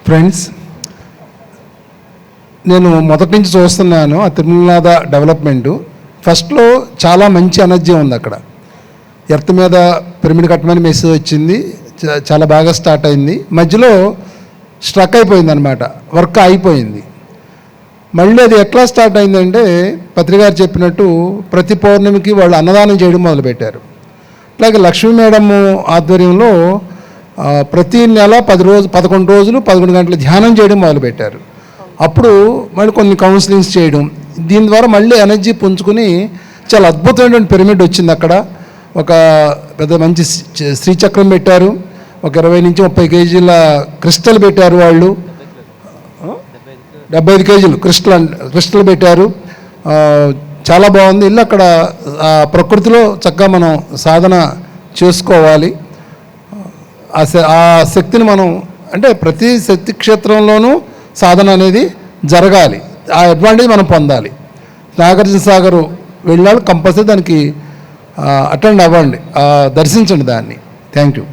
Friends, నేను మొదటి నుంచి చూస్తున్నాను ఆ తిరుమలనాథ డెవలప్మెంటు. ఫస్ట్లో చాలా మంచి ఎనర్జీ ఉంది అక్కడ. ఎర్త్ మీద పిరమిడ్ కట్టమని మెసేజ్ వచ్చింది, చాలా బాగా స్టార్ట్ అయింది. మధ్యలో స్ట్రక్ అయిపోయింది అనమాట, వర్క్ అయిపోయింది. మళ్ళీ అది ఎట్లా స్టార్ట్ అయిందంటే పత్రికారు చెప్పినట్టు ప్రతి పౌర్ణమికి వాళ్ళు అన్నదానం చేయడం మొదలుపెట్టారు. అలాగే లక్ష్మీ మేడమ్ ఆధ్వర్యంలో ప్రతి నెల 11 రోజులు 11 గంటలు ధ్యానం చేయడం మొదలుపెట్టారు. అప్పుడు మళ్ళీ కొన్ని కౌన్సిలింగ్స్ చేయడం, దీని ద్వారా మళ్ళీ ఎనర్జీ పుంజుకుని చాలా అద్భుతమైనటువంటి పిరమిడ్ వచ్చింది. అక్కడ ఒక పెద్ద మంచి శ్రీచక్రం పెట్టారు, ఒక 20 నుంచి 30 కేజీల క్రిస్టల్ పెట్టారు. వాళ్ళు 75 కేజీలు క్రిస్టల్ పెట్టారు. చాలా బాగుంది. ఇల్లు అక్కడ ప్రకృతిలో చక్కగా మనం సాధన చేసుకోవాలి. ఆ శక్తిని మనం అంటే ప్రతి శక్తి క్షేత్రంలోనూ సాధన అనేది జరగాలి. ఆ అడ్వాంటేజ్ మనం పొందాలి. నాగార్జున సాగర్ వెళ్ళాలి, కంపల్సరీ దానికి అటెండ్ అవ్వండి, దర్శించండి దాన్ని. Thank you.